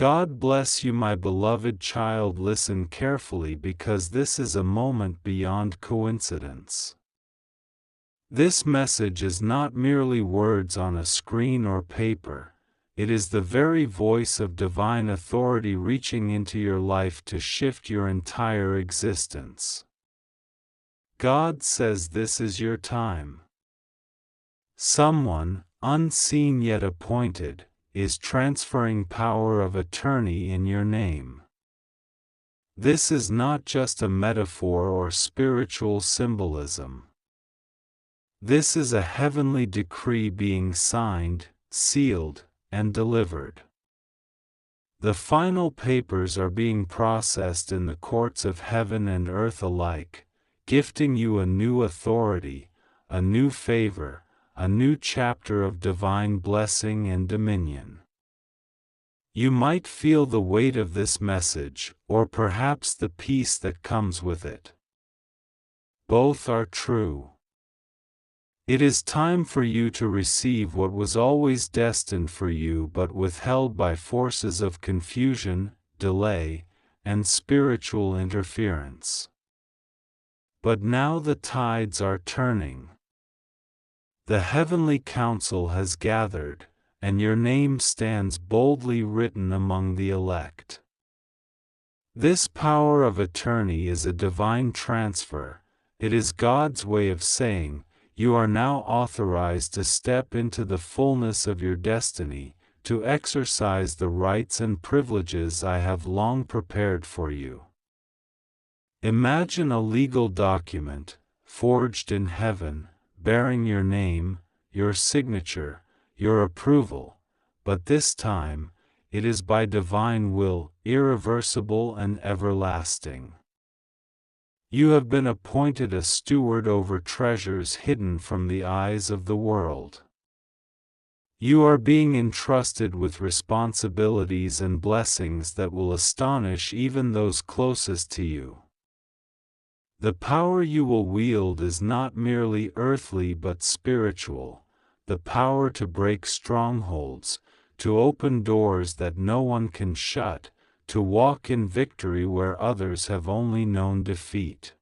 God bless you, my beloved child. Listen carefully, because this is a moment beyond coincidence. This message is not merely words on a screen or paper. It is the very voice of divine authority reaching into your life to shift your entire existence. God says this is your time. Someone, unseen yet appointed, is transferring power of attorney in your name. This is not just a metaphor or spiritual symbolism. This is a heavenly decree being signed, sealed, and delivered. The final papers are being processed in the courts of heaven and earth alike, gifting you a new authority, a new favor, a new chapter of divine blessing and dominion. You might feel the weight of this message, or perhaps the peace that comes with it. Both are true. It is time for you to receive what was always destined for you but withheld by forces of confusion, delay, and spiritual interference. But now the tides are turning. The heavenly council has gathered, and your name stands boldly written among the elect. This power of attorney is a divine transfer. It is God's way of saying, you are now authorized to step into the fullness of your destiny, to exercise the rights and privileges I have long prepared for you. Imagine a legal document, forged in heaven, bearing your name, your signature, your approval, but this time, it is by divine will, irreversible and everlasting. You have been appointed a steward over treasures hidden from the eyes of the world. You are being entrusted with responsibilities and blessings that will astonish even those closest to you. The power you will wield is not merely earthly but spiritual, the power to break strongholds, to open doors that no one can shut, to walk in victory where others have only known defeat.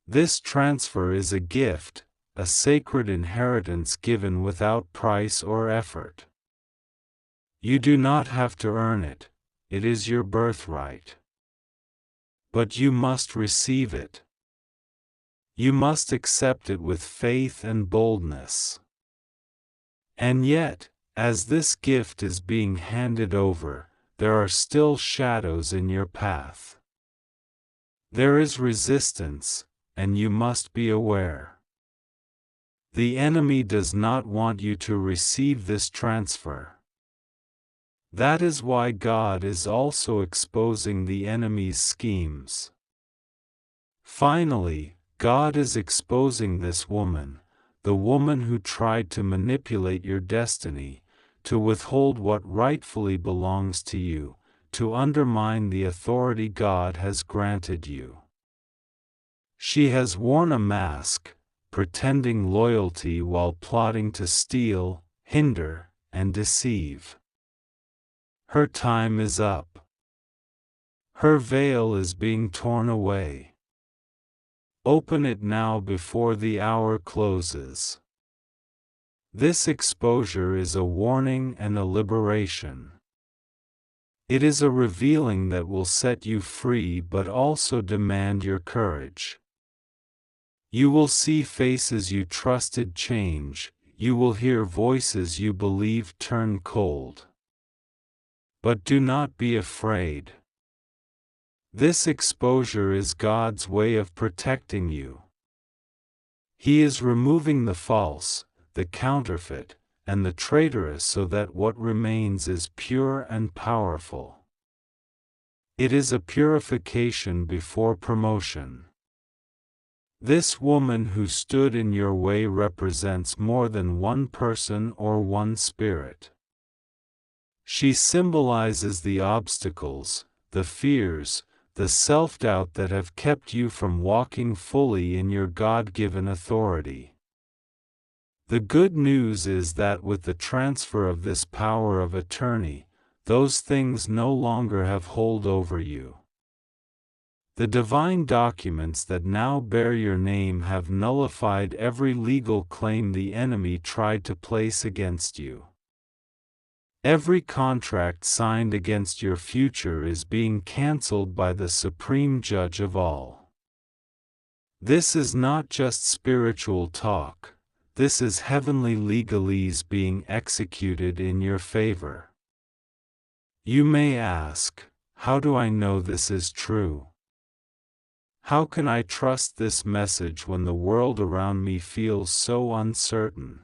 This transfer is a gift, a sacred inheritance given without price or effort. You do not have to earn it, it is your birthright. But you must receive it. You must accept it with faith and boldness. And yet, as this gift is being handed over, there are still shadows in your path. There is resistance, and you must be aware. The enemy does not want you to receive this transfer. That is why God is also exposing the enemy's schemes. Finally, God is exposing this woman, the woman who tried to manipulate your destiny, to withhold what rightfully belongs to you, to undermine the authority God has granted you. She has worn a mask, pretending loyalty while plotting to steal, hinder, and deceive. Her time is up. Her veil is being torn away. Open it now before the hour closes. This exposure is a warning and a liberation. It is a revealing that will set you free but also demand your courage. You will see faces you trusted change, you will hear voices you believed turn cold. But do not be afraid. This exposure is God's way of protecting you. He is removing the false, the counterfeit, and the traitorous so that what remains is pure and powerful. It is a purification before promotion. This woman who stood in your way represents more than one person or one spirit. She symbolizes the obstacles, the fears, the self-doubt that have kept you from walking fully in your God-given authority. The good news is that with the transfer of this power of attorney, those things no longer have hold over you. The divine documents that now bear your name have nullified every legal claim the enemy tried to place against you. Every contract signed against your future is being cancelled by the supreme judge of all. This is not just spiritual talk, this is heavenly legalese being executed in your favor. You may ask, how do I know this is true? How can I trust this message when the world around me feels so uncertain?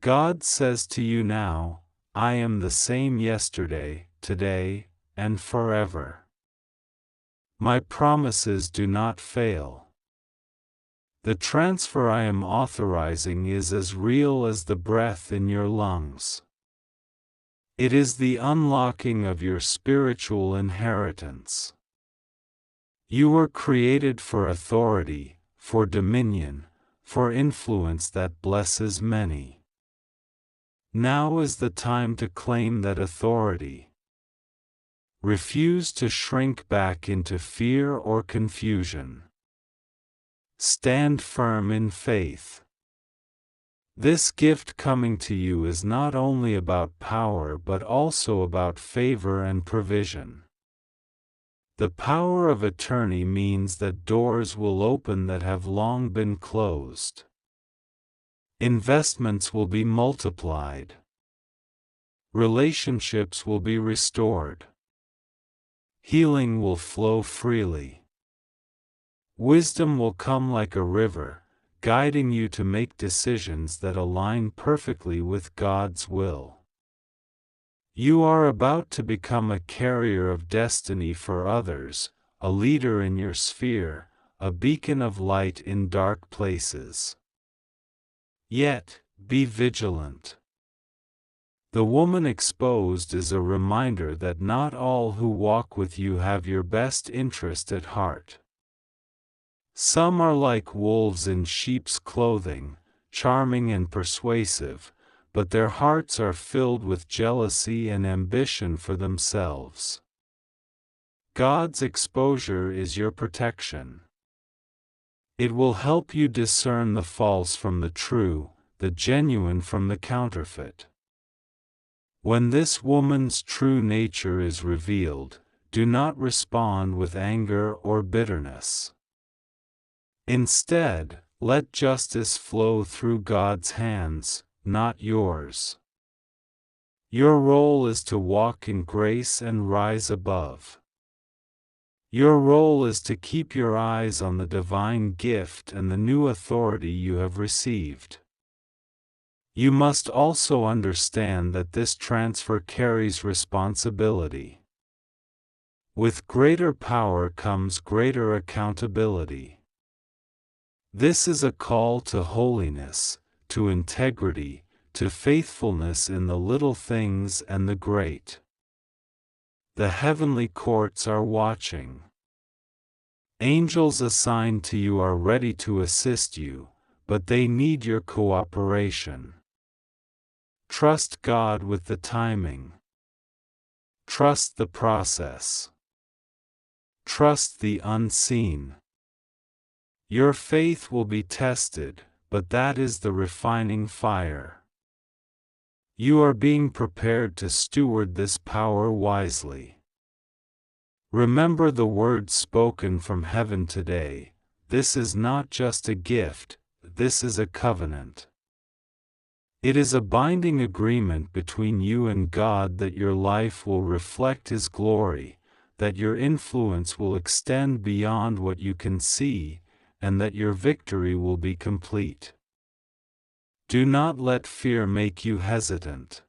God says to you now, I am the same yesterday, today, and forever. My promises do not fail. The transfer I am authorizing is as real as the breath in your lungs. It is the unlocking of your spiritual inheritance. You were created for authority, for dominion, for influence that blesses many. Now is the time to claim that authority. Refuse to shrink back into fear or confusion. Stand firm in faith. This gift coming to you is not only about power but also about favor and provision. The power of attorney means that doors will open that have long been closed. Investments will be multiplied. Relationships will be restored. Healing will flow freely. Wisdom will come like a river, guiding you to make decisions that align perfectly with God's will. You are about to become a carrier of destiny for others, a leader in your sphere, a beacon of light in dark places. Yet, be vigilant. The woman exposed is a reminder that not all who walk with you have your best interest at heart. Some are like wolves in sheep's clothing, charming and persuasive, but their hearts are filled with jealousy and ambition for themselves. God's exposure is your protection. It will help you discern the false from the true, the genuine from the counterfeit. When this woman's true nature is revealed, do not respond with anger or bitterness. Instead, let justice flow through God's hands, not yours. Your role is to walk in grace and rise above. Your role is to keep your eyes on the divine gift and the new authority you have received. You must also understand that this transfer carries responsibility. With greater power comes greater accountability. This is a call to holiness, to integrity, to faithfulness in the little things and the great. The heavenly courts are watching. Angels assigned to you are ready to assist you, but they need your cooperation. Trust God with the timing. Trust the process. Trust the unseen. Your faith will be tested, but that is the refining fire. You are being prepared to steward this power wisely. Remember the words spoken from heaven today. This is not just a gift, this is a covenant. It is a binding agreement between you and God that your life will reflect His glory, that your influence will extend beyond what you can see, and that your victory will be complete. Do not let fear make you hesitant.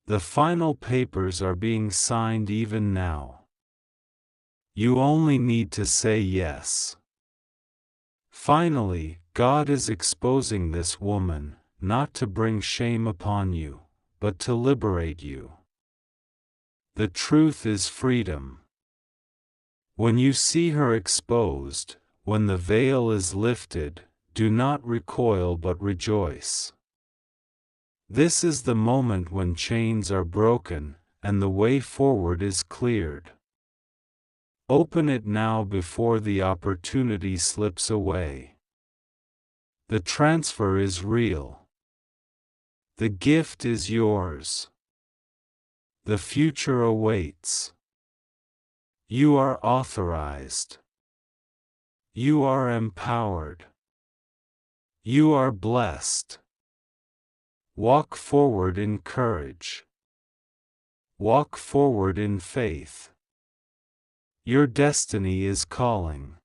The final papers are being signed even now. You only need to say yes. Finally, God is exposing this woman, not to bring shame upon you, but to liberate you. The truth is freedom. When you see her exposed, when the veil is lifted, do not recoil but rejoice. This is the moment when chains are broken, and the way forward is cleared. Open it now before the opportunity slips away. The transfer is real. The gift is yours. The future awaits. You are authorized. You are empowered. You are blessed. Walk forward in courage. Walk forward in faith. Your destiny is calling.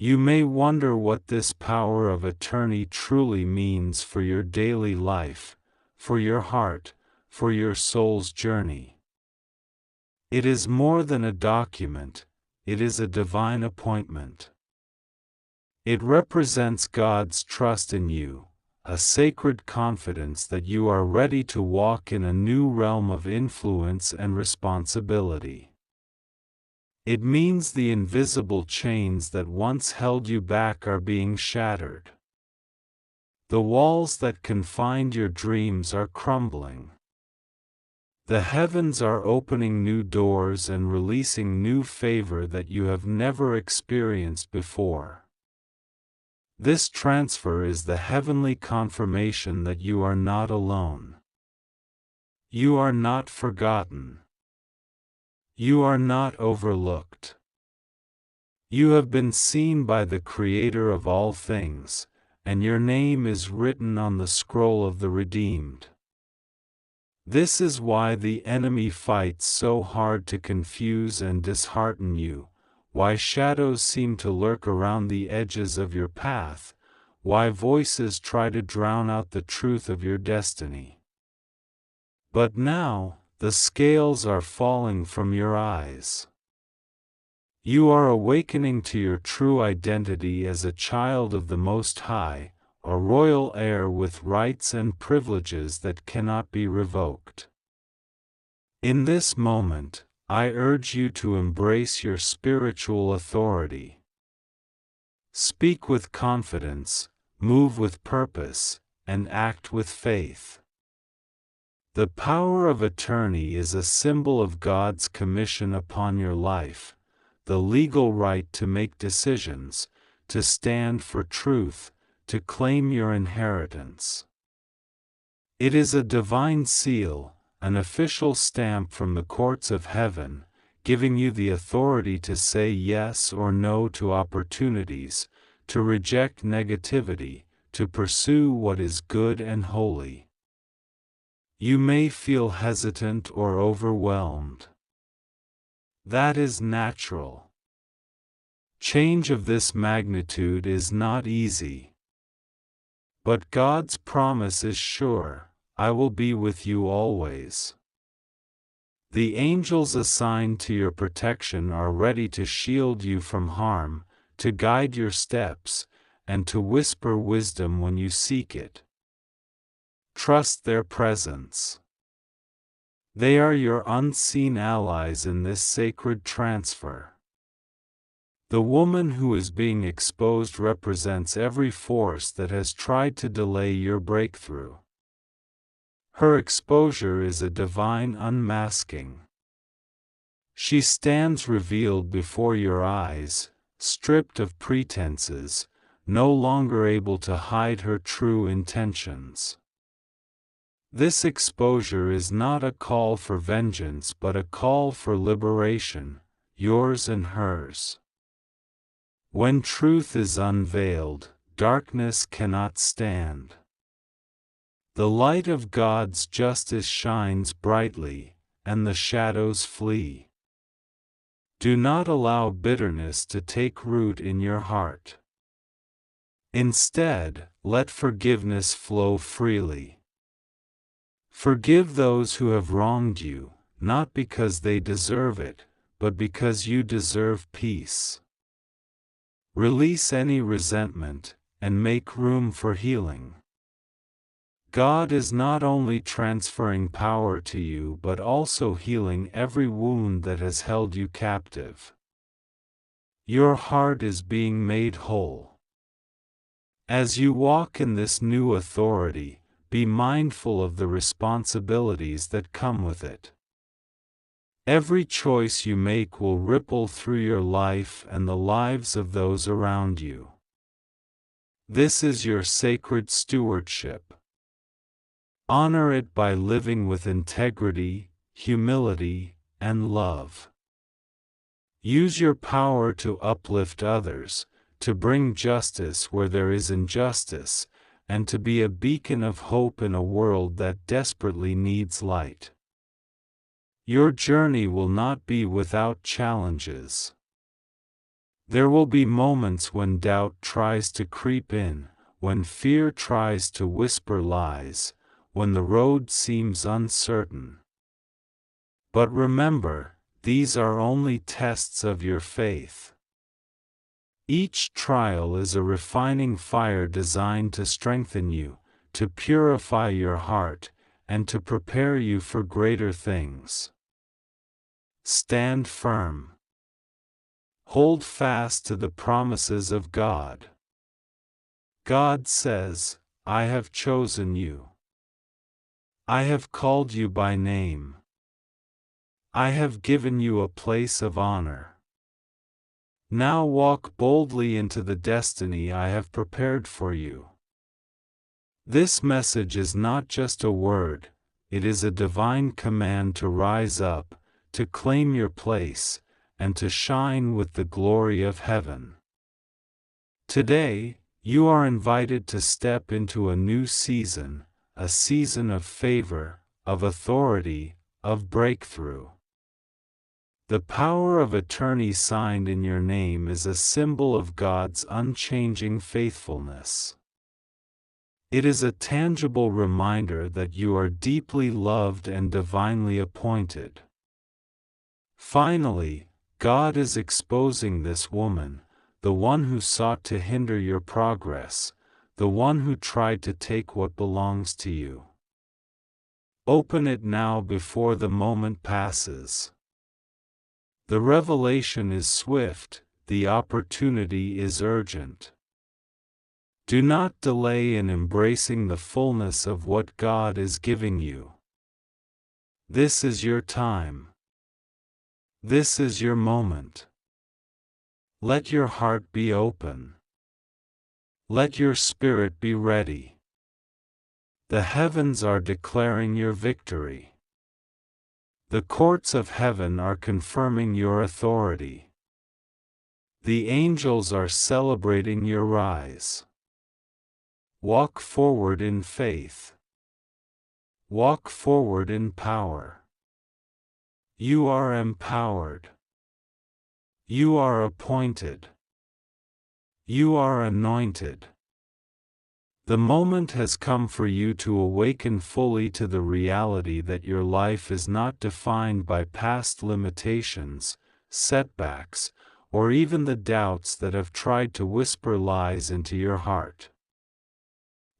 You may wonder what this power of attorney truly means for your daily life, for your heart, for your soul's journey. It is more than a document, it is a divine appointment. It represents God's trust in you, a sacred confidence that you are ready to walk in a new realm of influence and responsibility. It means the invisible chains that once held you back are being shattered. The walls that confined your dreams are crumbling. The heavens are opening new doors and releasing new favor that you have never experienced before. This transfer is the heavenly confirmation that you are not alone. You are not forgotten. You are not overlooked. You have been seen by the Creator of all things, and your name is written on the scroll of the redeemed. This is why the enemy fights so hard to confuse and dishearten you, why shadows seem to lurk around the edges of your path, why voices try to drown out the truth of your destiny. But now, the scales are falling from your eyes. You are awakening to your true identity as a child of the Most High, a royal heir with rights and privileges that cannot be revoked. In this moment, I urge you to embrace your spiritual authority. Speak with confidence, move with purpose, and act with faith. The power of attorney is a symbol of God's commission upon your life, the legal right to make decisions, to stand for truth, to claim your inheritance. It is a divine seal, an official stamp from the courts of heaven, giving you the authority to say yes or no to opportunities, to reject negativity, to pursue what is good and holy. You may feel hesitant or overwhelmed. That is natural. Change of this magnitude is not easy. But God's promise is sure, I will be with you always. The angels assigned to your protection are ready to shield you from harm, to guide your steps, and to whisper wisdom when you seek it. Trust their presence. They are your unseen allies in this sacred transfer. The woman who is being exposed represents every force that has tried to delay your breakthrough. Her exposure is a divine unmasking. She stands revealed before your eyes, stripped of pretenses, no longer able to hide her true intentions. This exposure is not a call for vengeance but a call for liberation, yours and hers. When truth is unveiled, darkness cannot stand. The light of God's justice shines brightly, and the shadows flee. Do not allow bitterness to take root in your heart. Instead, let forgiveness flow freely. Forgive those who have wronged you, not because they deserve it, but because you deserve peace. Release any resentment, and make room for healing. God is not only transferring power to you but also healing every wound that has held you captive. Your heart is being made whole. As you walk in this new authority, be mindful of the responsibilities that come with it. Every choice you make will ripple through your life and the lives of those around you. This is your sacred stewardship. Honor it by living with integrity, humility, and love. Use your power to uplift others, to bring justice where there is injustice, and to be a beacon of hope in a world that desperately needs light. Your journey will not be without challenges. There will be moments when doubt tries to creep in, when fear tries to whisper lies, when the road seems uncertain. But remember, these are only tests of your faith. Each trial is a refining fire designed to strengthen you, to purify your heart, and to prepare you for greater things. Stand firm. Hold fast to the promises of God. God says, "I have chosen you. I have called you by name. I have given you a place of honor. Now walk boldly into the destiny I have prepared for you." This message is not just a word, it is a divine command to rise up, to claim your place, and to shine with the glory of heaven. Today, you are invited to step into a new season, a season of favor, of authority, of breakthrough. The power of attorney signed in your name is a symbol of God's unchanging faithfulness. It is a tangible reminder that you are deeply loved and divinely appointed. Finally, God is exposing this woman, the one who sought to hinder your progress, the one who tried to take what belongs to you. Open it now before the moment passes. The revelation is swift, the opportunity is urgent. Do not delay in embracing the fullness of what God is giving you. This is your time. This is your moment. Let your heart be open. Let your spirit be ready. The heavens are declaring your victory. The courts of heaven are confirming your authority. The angels are celebrating your rise. Walk forward in faith. Walk forward in power. You are empowered. You are appointed. You are anointed. The moment has come for you to awaken fully to the reality that your life is not defined by past limitations, setbacks, or even the doubts that have tried to whisper lies into your heart.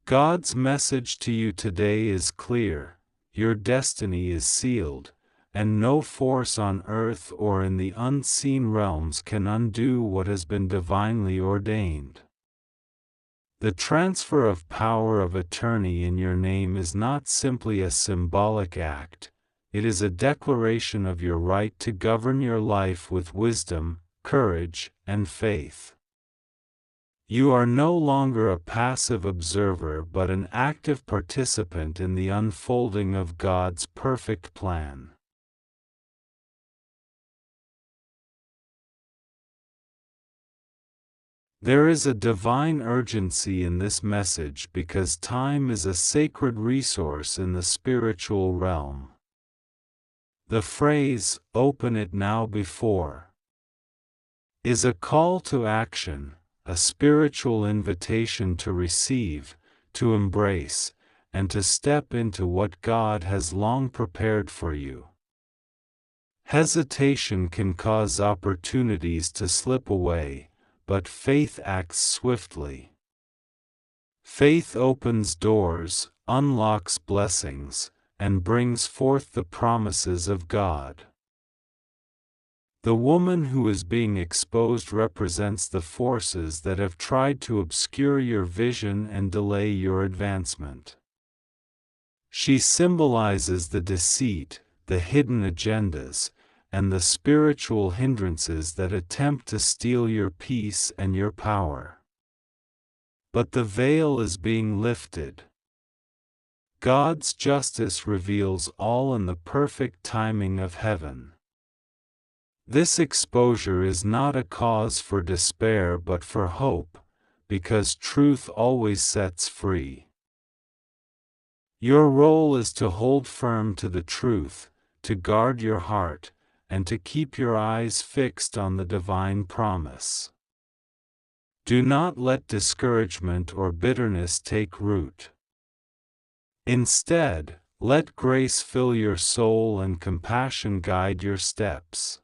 God's message to you today is clear: your destiny is sealed, and no force on earth or in the unseen realms can undo what has been divinely ordained. The transfer of power of attorney in your name is not simply a symbolic act, it is a declaration of your right to govern your life with wisdom, courage, and faith. You are no longer a passive observer but an active participant in the unfolding of God's perfect plan. There is a divine urgency in this message because time is a sacred resource in the spiritual realm. The phrase, "open it now before," is a call to action, a spiritual invitation to receive, to embrace, and to step into what God has long prepared for you. Hesitation can cause opportunities to slip away, but faith acts swiftly. Faith opens doors, unlocks blessings, and brings forth the promises of God. The woman who is being exposed represents the forces that have tried to obscure your vision and delay your advancement. She symbolizes the deceit, the hidden agendas, and the spiritual hindrances that attempt to steal your peace and your power. But the veil is being lifted. God's justice reveals all in the perfect timing of heaven. This exposure is not a cause for despair but for hope, because truth always sets free. Your role is to hold firm to the truth, to guard your heart, and to keep your eyes fixed on the divine promise. Do not let discouragement or bitterness take root. Instead, let grace fill your soul and compassion guide your steps.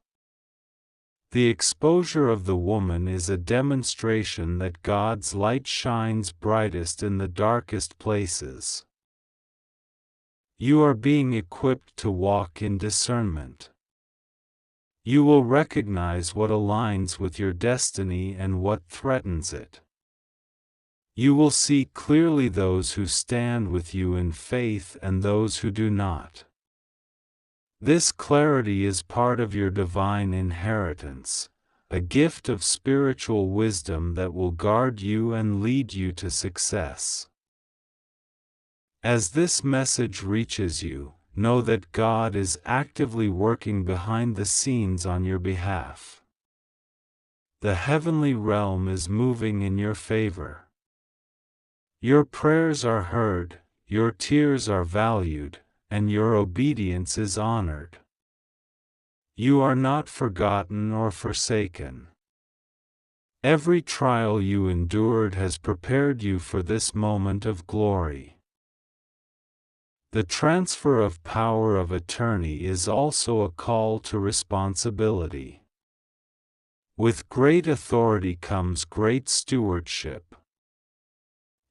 The exposure of the woman is a demonstration that God's light shines brightest in the darkest places. You are being equipped to walk in discernment. You will recognize what aligns with your destiny and what threatens it. You will see clearly those who stand with you in faith and those who do not. This clarity is part of your divine inheritance, a gift of spiritual wisdom that will guard you and lead you to success. As this message reaches you, know that God is actively working behind the scenes on your behalf. The heavenly realm is moving in your favor. Your prayers are heard, your tears are valued, and your obedience is honored. You are not forgotten or forsaken. Every trial you endured has prepared you for this moment of glory. The transfer of power of attorney is also a call to responsibility. With great authority comes great stewardship.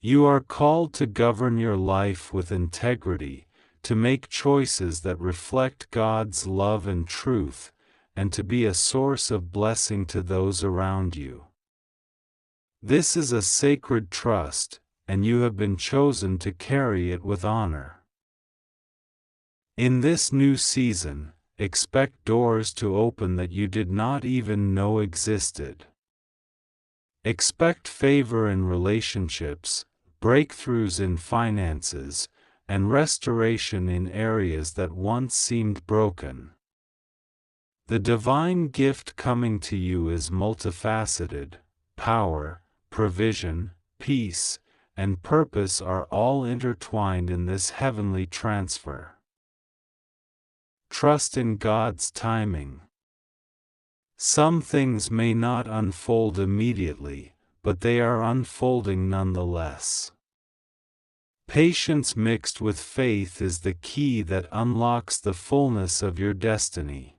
You are called to govern your life with integrity, to make choices that reflect God's love and truth, and to be a source of blessing to those around you. This is a sacred trust, and you have been chosen to carry it with honor. In this new season, expect doors to open that you did not even know existed. Expect favor in relationships, breakthroughs in finances, and restoration in areas that once seemed broken. The divine gift coming to you is multifaceted. Power, provision, peace, and purpose are all intertwined in this heavenly transfer. Trust in God's timing. Some things may not unfold immediately, but they are unfolding nonetheless. Patience mixed with faith is the key that unlocks the fullness of your destiny.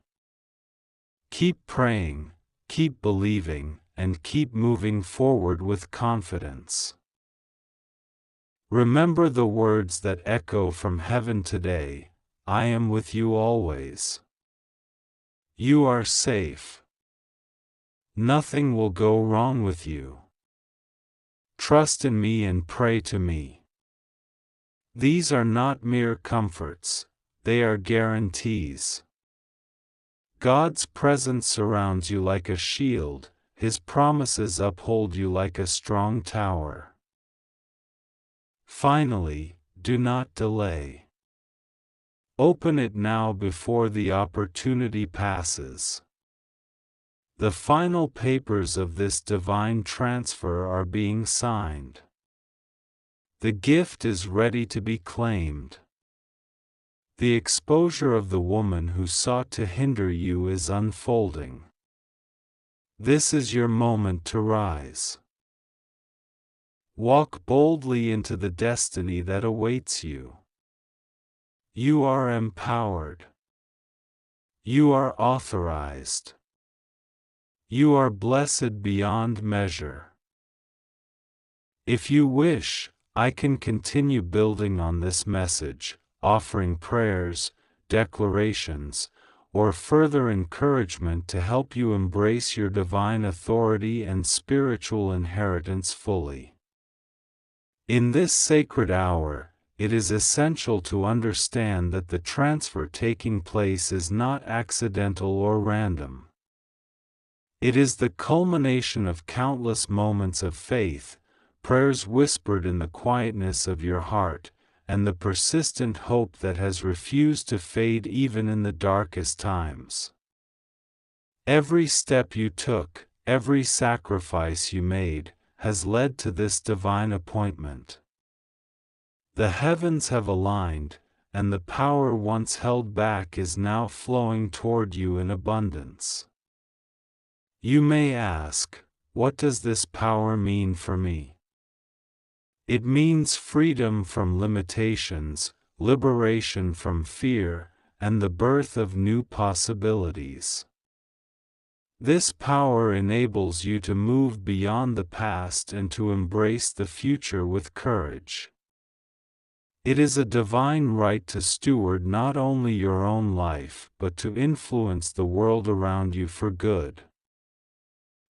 Keep praying, keep believing, and keep moving forward with confidence. Remember the words that echo from heaven today: I am with you always. You are safe. Nothing will go wrong with you. Trust in me and pray to me. These are not mere comforts, they are guarantees. God's presence surrounds you like a shield, His promises uphold you like a strong tower. Finally, do not delay. Open it now before the opportunity passes. The final papers of this divine transfer are being signed. The gift is ready to be claimed. The exposure of the woman who sought to hinder you is unfolding. This is your moment to rise. Walk boldly into the destiny that awaits you. You are empowered. You are authorized. You are blessed beyond measure. If you wish, I can continue building on this message, offering prayers, declarations, or further encouragement to help you embrace your divine authority and spiritual inheritance fully. In this sacred hour, it is essential to understand that the transfer taking place is not accidental or random. It is the culmination of countless moments of faith, prayers whispered in the quietness of your heart, and the persistent hope that has refused to fade even in the darkest times. Every step you took, every sacrifice you made, has led to this divine appointment. The heavens have aligned, and the power once held back is now flowing toward you in abundance. You may ask, what does this power mean for me? It means freedom from limitations, liberation from fear, and the birth of new possibilities. This power enables you to move beyond the past and to embrace the future with courage. It is a divine right to steward not only your own life but to influence the world around you for good.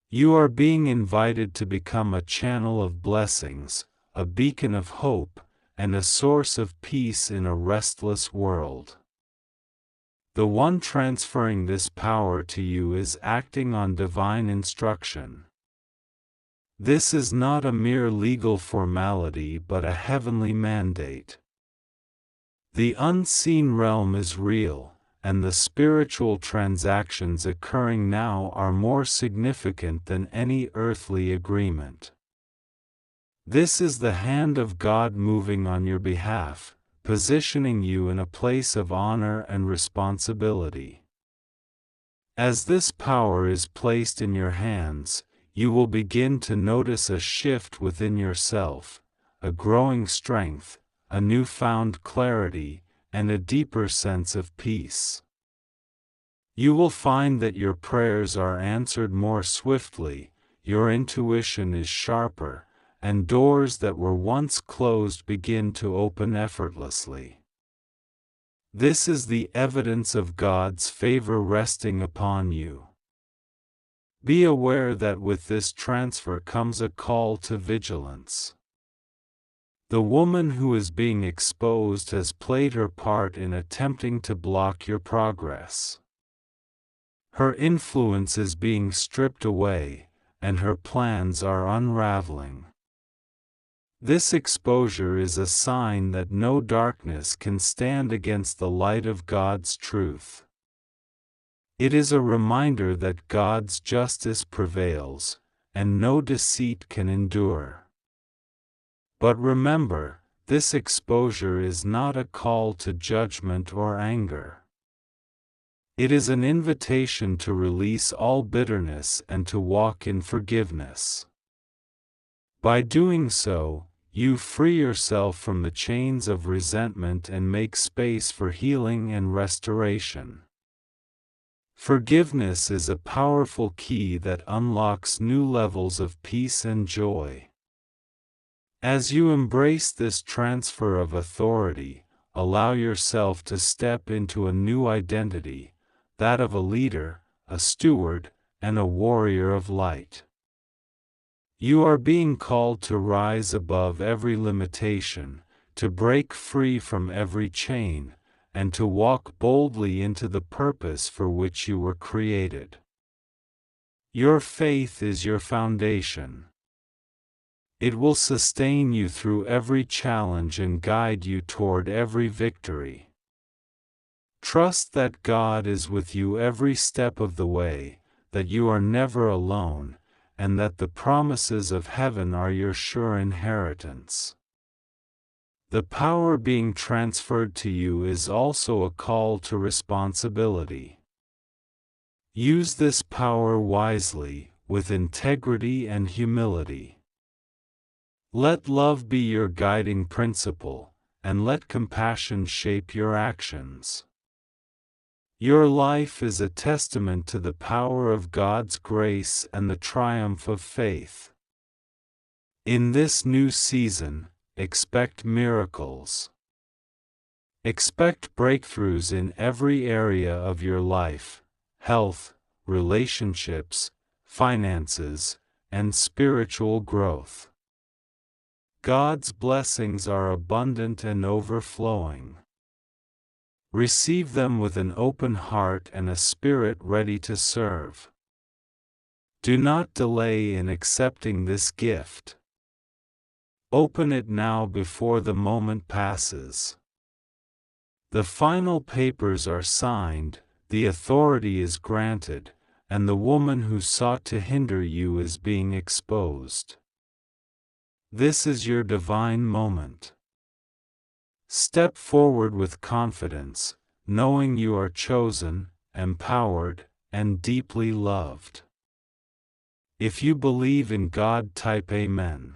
You are being invited to become a channel of blessings, a beacon of hope, and a source of peace in a restless world. The one transferring this power to you is acting on divine instruction. This is not a mere legal formality but a heavenly mandate. The unseen realm is real, and the spiritual transactions occurring now are more significant than any earthly agreement. This is the hand of God moving on your behalf, positioning you in a place of honor and responsibility. As this power is placed in your hands, you will begin to notice a shift within yourself, a growing strength, a newfound clarity, and a deeper sense of peace. You will find that your prayers are answered more swiftly, your intuition is sharper, and doors that were once closed begin to open effortlessly. This is the evidence of God's favor resting upon you. Be aware that with this transfer comes a call to vigilance. The woman who is being exposed has played her part in attempting to block your progress. Her influence is being stripped away, and her plans are unraveling. This exposure is a sign that no darkness can stand against the light of God's truth. It is a reminder that God's justice prevails, and no deceit can endure. But remember, this exposure is not a call to judgment or anger. It is an invitation to release all bitterness and to walk in forgiveness. By doing so, you free yourself from the chains of resentment and make space for healing and restoration. Forgiveness is a powerful key that unlocks new levels of peace and joy. As you embrace this transfer of authority, allow yourself to step into a new identity, that of a leader, a steward, and a warrior of light. You are being called to rise above every limitation, to break free from every chain, and to walk boldly into the purpose for which you were created. Your faith is your foundation. It will sustain you through every challenge and guide you toward every victory. Trust that God is with you every step of the way, that you are never alone, and that the promises of heaven are your sure inheritance. The power being transferred to you is also a call to responsibility. Use this power wisely, with integrity and humility. Let love be your guiding principle, and let compassion shape your actions. Your life is a testament to the power of God's grace and the triumph of faith. In this new season, expect miracles. Expect breakthroughs in every area of your life: health, relationships, finances, and spiritual growth. God's blessings are abundant and overflowing. Receive them with an open heart and a spirit ready to serve. Do not delay in accepting this gift. Open it now before the moment passes. The final papers are signed, the authority is granted, and the woman who sought to hinder you is being exposed. This is your divine moment. Step forward with confidence, knowing you are chosen, empowered, and deeply loved. If you believe in God, type Amen.